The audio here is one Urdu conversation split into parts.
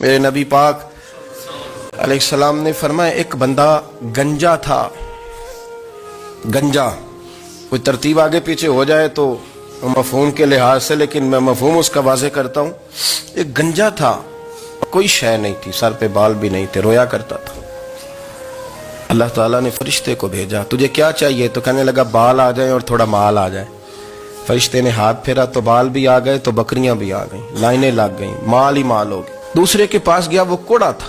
میرے نبی پاک علیہ السلام نے فرمایا ایک بندہ گنجا تھا. گنجا کوئی ترتیب آگے پیچھے ہو جائے تو مفہوم کے لحاظ سے، لیکن میں مفہوم اس کا واضح کرتا ہوں. ایک گنجا تھا، کوئی شے نہیں تھی، سر پہ بال بھی نہیں تھے، رویا کرتا تھا. اللہ تعالیٰ نے فرشتے کو بھیجا، تجھے کیا چاہیے؟ تو کہنے لگا بال آ جائیں اور تھوڑا مال آ جائے. فرشتے نے ہاتھ پھیرا تو بال بھی آ گئے، تو بکریاں بھی آ گئیں، لائنیں لگ گئیں، مال ہی مال ہو گئے. دوسرے کے پاس گیا، وہ کوڑا تھا.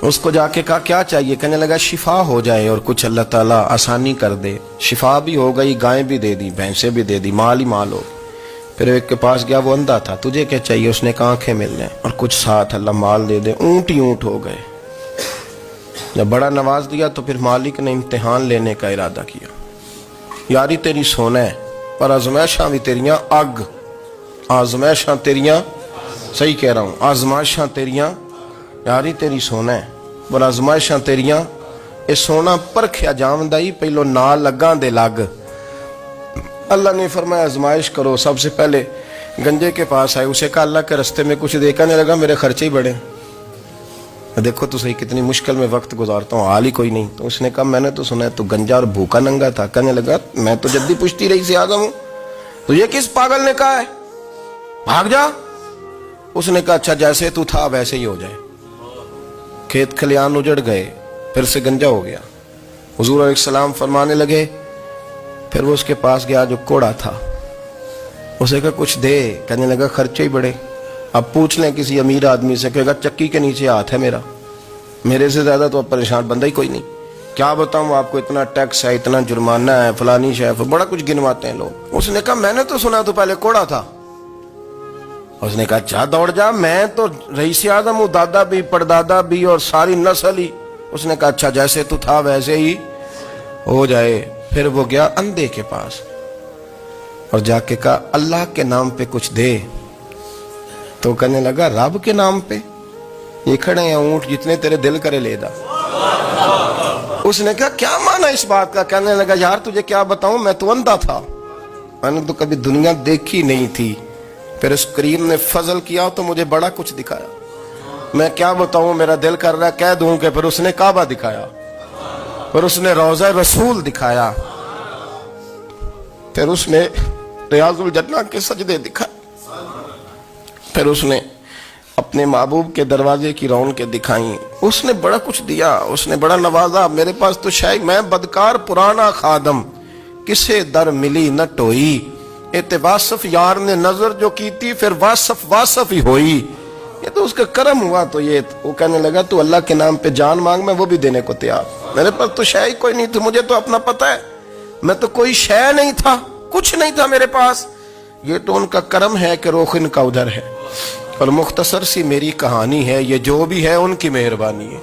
اس کو جا کے کہا کیا چاہیے؟ کہنے لگا شفا ہو جائے اور کچھ اللہ تعالیٰ آسانی کر دے. شفا بھی ہو گئی، گائیں بھی دے دی، بھینسیں بھی دے دی، مال ہی مال ہو. پھر ایک کے پاس گیا، وہ اندھا تھا، تجھے کیا چاہیے؟ اس نے کہا آنکھیں مل جائیں اور کچھ ساتھ اللہ مال دے دے. اونٹ ہی اونٹ ہو گئے. جب بڑا نواز دیا تو پھر مالک نے امتحان لینے کا ارادہ کیا. یاری تیری سونا ہے پر آزمائشاں بھی تیریاں اگ. آزمائشاں تیریاں، صحیح کہہ رہا ہوں، آزمائشاں تیریاں. یاری تیری سونا ہے پر آزمائشاں تیریاں. اے سونا پرکھیا جاوندا ہی پہلو نال لگاں دے لگ. اللہ نے فرمایا آزمائش کرو. سب سے پہلے گنجے کے پاس آئے، اسے کہا اللہ کے رستے میں کچھ دے. کہنے لگا میرے خرچے ہی بڑے. دیکھو تو صحیح کتنی مشکل میں وقت گزارتا ہوں، حال ہی کوئی نہیں. تو اس نے کہا میں نے تو سنا ہے تو گنجا اور بھوکا ننگا تھا. کہنے لگا میں تو جدی پشتی رئیس اعظم ہوں. تو یہ کس پاگل نے کہا ہے بھاگ جا؟ اس نے کہا اچھا جیسے تو تھا ویسے ہی ہو جائے. کھیت کھلیان اجڑ گئے، پھر سے گنجا ہو گیا. حضور علیہ السلام فرمانے لگے. پھر وہ اس کے پاس گیا جو کوڑا تھا، اسے کہا کچھ دے. کہنے لگا خرچے ہی بڑے. اب پوچھ لیں کسی امیر آدمی سے، کہے گا چکی کے نیچے ہاتھ ہے میرا، میرے سے زیادہ تو اب پریشان بندہ ہی کوئی نہیں. کیا بتاؤں آپ کو، اتنا ٹیکس ہے، اتنا جرمانہ ہے، فلانی شے، بڑا کچھ گنواتے ہیں لوگ. اس نے کہا میں نے تو سنا تو پہلے کوڑا تھا. اس نے کہا اچھا دوڑ جا، میں تو رئیس اعظم ہوں، دادا بھی پردادا بھی اور ساری نسل ہی. اس نے کہا اچھا جیسے تو تھا ویسے ہی ہو جائے. پھر وہ گیا اندھے کے پاس اور جا کے کہا اللہ کے نام پہ کچھ دے. تو کہنے لگا رب کے نام پہ؟ یہ کھڑے ہیں اونٹ، جتنے تیرے دل کرے لے دا. اس نے کہا کیا معنی اس بات کا؟ کہنے لگا یار تجھے کیا بتاؤں، میں تو اندھا تھا، میں نے تو کبھی دنیا دیکھی نہیں تھی. پھر اس کریم نے فضل کیا تو مجھے بڑا کچھ دکھایا. میں کیا بتاؤں، میرا دل کر رہا ہے کہہ دوں کہ پھر اس نے کعبہ دکھایا، پھر اس نے روضہ رسول دکھایا، پھر اس نے ریاض الجنہ کے سجدے دکھائے، پھر اس نے اپنے محبوب کے دروازے کی رونقیں دکھائیں. اس نے بڑا کچھ دیا، اس نے بڑا نوازا. میرے پاس تو شاید میں بدکار پرانا خادم، کسے در ملی نہ ٹوئی. واصف یار نے نظر جو کی تھی پھر واصف ہی ہوئی. یہ تو اس کا کرم ہوا. تو یہ وہ کہنے لگا تو اللہ کے نام پہ جان مانگ، میں وہ بھی دینے کو تیار. میرے پاس تو شے کوئی نہیں تھی، مجھے تو اپنا پتہ ہے، میں تو کوئی شے نہیں تھا، کچھ نہیں تھا میرے پاس. یہ تو ان کا کرم ہے کہ رخ ان کا ادھر ہے. اور مختصر سی میری کہانی ہے، یہ جو بھی ہے ان کی مہربانی ہے.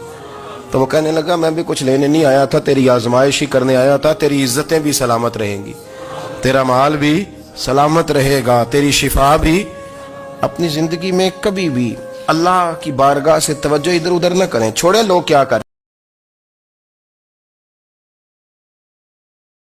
تو وہ کہنے لگا میں بھی کچھ لینے نہیں آیا تھا، تیری آزمائش ہی کرنے آیا تھا. تیری عزتیں بھی سلامت رہیں گی، تیرا مال بھی سلامت رہے گا، تیری شفا بھی. اپنی زندگی میں کبھی بھی اللہ کی بارگاہ سے توجہ ادھر ادھر نہ کریں، چھوڑیں لوگ کیا کریں.